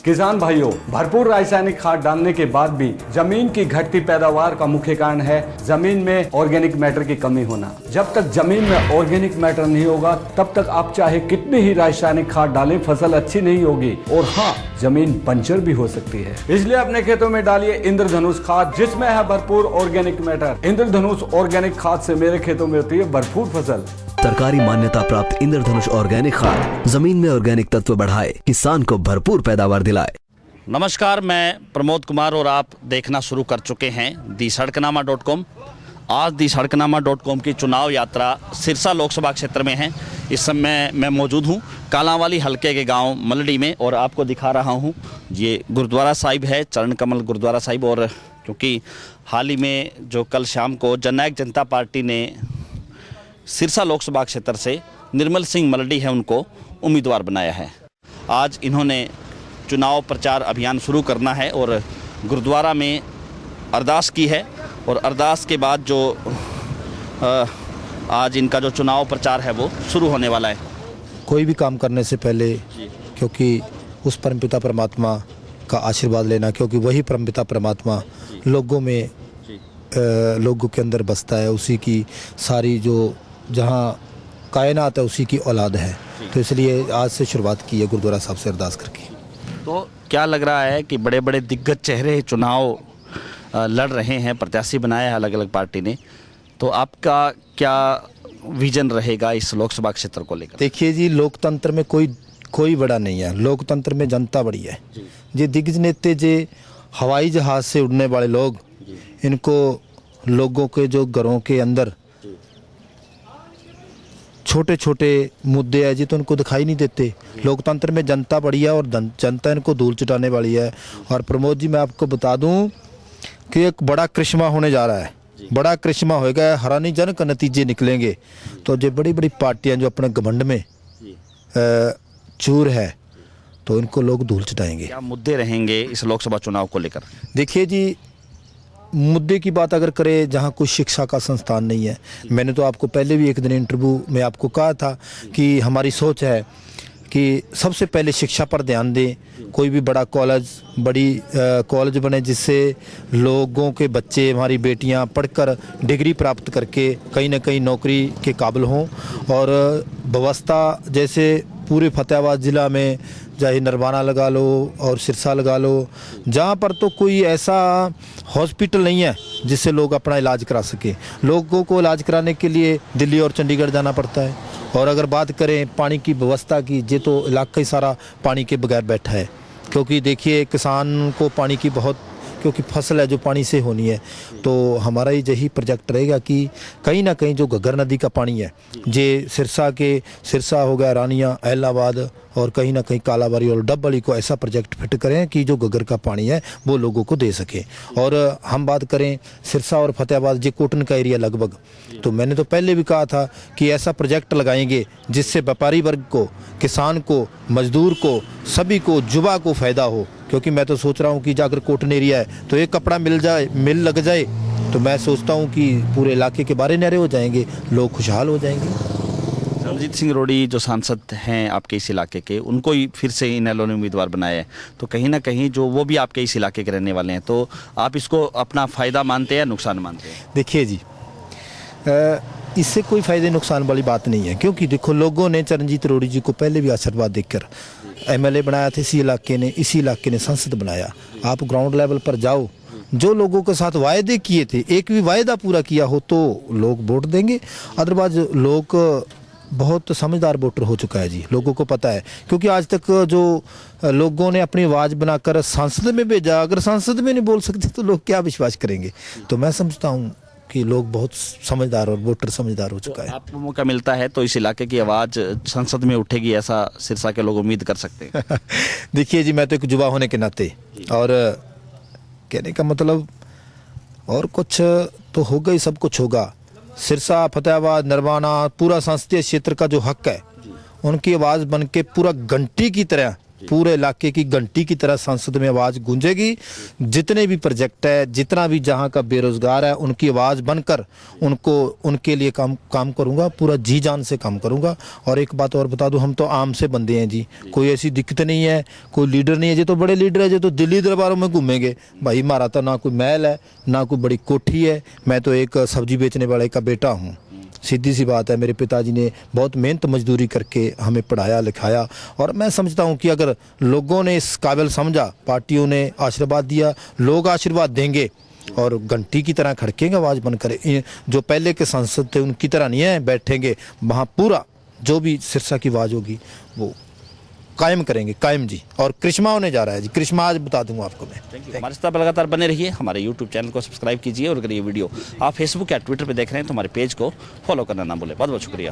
किसान भाइयों, भरपूर रासायनिक खाद डालने के बाद भी जमीन की घटती पैदावार का मुख्य कारण है जमीन में ऑर्गेनिक मैटर की कमी होना। जब तक जमीन में ऑर्गेनिक मैटर नहीं होगा तब तक आप चाहे कितनी ही रासायनिक खाद डालें, फसल अच्छी नहीं होगी और हाँ, जमीन बंजर भी हो सकती है। इसलिए अपने खेतों में डालिए इंद्रधनुष खाद, जिसमें है भरपूर ऑर्गेनिक मैटर। इंद्रधनुष ऑर्गेनिक खाद से मेरे खेतों में होती है भरपूर फसल। सरकारी मान्यता प्राप्त इंद्रधनुष ऑर्गेनिक खाद जमीन में ऑर्गेनिक तत्व बढ़ाए, किसान को भरपूर पैदावार दिलाए। नमस्कार, मैं प्रमोद कुमार और आप देखना शुरू कर चुके हैं दी सड़कनामा.com। आज दी सड़कनामा.com की चुनाव यात्रा सिरसा लोकसभा क्षेत्र में है। इस समय मैं मौजूद हूं कालांवाली हलके के गांव मलड़ी में और आपको दिखा रहा हूं ये गुरुद्वारा साहिब है, चरण कमल गुरुद्वारा साहिब। और क्योंकि हाल ही में जो कल शाम को जननायक जनता पार्टी ने सिरसा लोकसभा क्षेत्र से निर्मल सिंह मलड़ी है उनको उम्मीदवार बनाया है, आज इन्होंने चुनाव प्रचार अभियान शुरू करना है और गुरुद्वारा में अरदास की है। और अरदास के बाद जो आज इनका जो चुनाव प्रचार है वो शुरू होने वाला है। कोई भी काम करने से पहले क्योंकि उस परमपिता परमात्मा का आशीर्वाद लेना, क्योंकि वही परमपिता परमात्मा लोगों में लोगों के अंदर बसता है, उसी की सारी जो जहाँ कायनात है उसी की औलाद है, तो इसलिए आज से शुरुआत की है गुरुद्वारा साहब से अरदास करके। तो क्या लग रहा है कि बड़े बड़े दिग्गज चेहरे चुनाव लड़ रहे हैं, प्रत्याशी बनाया है अलग अलग पार्टी ने, तो आपका क्या विजन रहेगा इस लोकसभा क्षेत्र को लेकर? देखिए जी, लोकतंत्र में कोई बड़ा नहीं है, लोकतंत्र में जनता बड़ी है। ये दिग्गज नेता, जे हवाई जहाज़ से उड़ने वाले लोग, इनको लोगों के जो घरों के अंदर छोटे छोटे मुद्दे हैं जी, तो उनको दिखाई नहीं देते। लोकतंत्र में जनता बड़ी है और जनता इनको धूल चटाने वाली है। और प्रमोद जी, मैं आपको बता दूं कि एक बड़ा करिश्मा होने जा रहा है, बड़ा करिश्मा होएगा, हैरानीजनक नतीजे निकलेंगे। तो जो बड़ी बड़ी पार्टियां जो अपने घमंड में चूर है, तो इनको लोग धूल चटाएंगे। क्या मुद्दे रहेंगे इस लोकसभा चुनाव को लेकर? देखिए जी, मुद्दे की बात अगर करें, जहाँ कोई शिक्षा का संस्थान नहीं है, मैंने तो आपको पहले भी एक दिन इंटरव्यू में आपको कहा था कि हमारी सोच है कि सबसे पहले शिक्षा पर ध्यान दें। कोई भी बड़ा कॉलेज, बड़ी कॉलेज बने जिससे लोगों के बच्चे, हमारी बेटियां पढ़कर डिग्री प्राप्त करके कहीं ना कहीं नौकरी के काबिल हों। और व्यवस्था जैसे पूरे फतेहाबाद ज़िला में, चाहे नरवाना लगा लो और सिरसा लगा लो, जहाँ पर तो कोई ऐसा हॉस्पिटल नहीं है जिससे लोग अपना इलाज करा सकें। लोगों को इलाज कराने के लिए दिल्ली और चंडीगढ़ जाना पड़ता है। और अगर बात करें पानी की व्यवस्था की, ये तो इलाका ही सारा पानी के बगैर बैठा है। क्योंकि देखिए, किसान को पानी की बहुत, क्योंकि फसल है जो पानी से होनी है, तो हमारा यही प्रोजेक्ट रहेगा कि कहीं ना कहीं जो घग्गर नदी का पानी है, जे सिरसा हो गया, रानिया, एलाहाबाद और कहीं ना कहीं कालाबाड़ी और डबली को ऐसा प्रोजेक्ट फिट करें कि जो घग्गर का पानी है वो लोगों को दे सके। और हम बात करें सिरसा और फतेहाबाद, जे कोटन का एरिया लगभग, तो मैंने तो पहले भी कहा था कि ऐसा प्रोजेक्ट लगाएंगे जिससे व्यापारी वर्ग को, किसान को, मजदूर को, सभी को, युवा को फ़ायदा हो। क्योंकि मैं तो सोच रहा हूँ कि अगर कोटन एरिया है तो एक कपड़ा मिल लग जाए, तो मैं सोचता हूँ कि पूरे इलाके के बारे नहरे हो जाएंगे, लोग खुशहाल हो जाएंगे। रणजीत सिंह रोड़ी जो सांसद हैं आपके इस इलाके के, उनको ही फिर से इनेलो ने उम्मीदवार बनाया है, तो कहीं ना कहीं जो वो भी आपके इस इलाके के रहने वाले हैं, तो आप इसको अपना फ़ायदा मानते हैं या नुकसान मानते हैं? देखिए जी, इससे कोई फ़ायदे नुकसान वाली बात नहीं है। क्योंकि देखो, लोगों ने रणजीत रोड़ी जी को पहले भी आशीर्वाद देकर MLA बनाया था, इसी इलाके ने सांसद बनाया। आप ग्राउंड लेवल पर जाओ, जो लोगों के साथ वायदे किए थे, एक भी वायदा पूरा किया हो तो लोग वोट देंगे। अदरवाइज लोग बहुत समझदार वोटर हो चुका है जी, लोगों को पता है। क्योंकि आज तक जो लोगों ने अपनी आवाज़ बनाकर संसद में भेजा, अगर संसद में नहीं बोल सकते तो लोग क्या विश्वास करेंगे? तो मैं समझता हूँ कि लोग बहुत समझदार और वोटर समझदार हो चुका है। आपको मौका मिलता है तो इस इलाके की आवाज़ संसद में उठेगी, ऐसा सिरसा के लोग उम्मीद कर सकते हैं? देखिए जी, मैं तो एक युवा होने के नाते, और कहने का मतलब और कुछ तो होगा ही, सब कुछ होगा। सिरसा, फतेहाबाद, नरवाना, पूरा संसदीय क्षेत्र का जो हक है, उनकी आवाज़ बन के पूरा घंटी की तरह पूरे इलाके की घंटी की तरह संसद में आवाज़ गूंजेगी। जितने भी प्रोजेक्ट है, जितना भी जहाँ का बेरोजगार है, उनकी आवाज़ बनकर उनके लिए काम करूँगा, पूरा जी जान से काम करूँगा। और एक बात और बता दूँ, हम तो आम से बंदे हैं जी, कोई ऐसी दिक्कत नहीं है, कोई लीडर नहीं है। ये तो बड़े लीडर है जो तो दिल्ली दरबारों में घूमेंगे भाई। हमारा तो ना कोई महल है, ना कोई बड़ी कोठी है। मैं तो एक सब्जी बेचने वाले का बेटा हूँ। सीधी सी बात है, मेरे पिताजी ने बहुत मेहनत मजदूरी करके हमें पढ़ाया लिखाया। और मैं समझता हूँ कि अगर लोगों ने इस काबिल समझा, पार्टियों ने आशीर्वाद दिया, लोग आशीर्वाद देंगे और घंटी की तरह खड़केंगे आवाज़ बनकर। जो पहले के सांसद थे उनकी तरह नहीं है बैठेंगे, वहाँ पूरा जो भी सिरसा की आवाज़ होगी वो कायम करेंगे, कायम जी। और करिश्मा होने जा रहा है जी, करिश्मा आज बता दूंगा आपको मैं। हमारे साथ लगातार बने रहिए, हमारे यूट्यूब चैनल को सब्सक्राइब कीजिए और अगर ये वीडियो आप फेसबुक या ट्विटर पे देख रहे हैं तो हमारे पेज को फॉलो करना ना भूलें। बहुत बहुत शुक्रिया।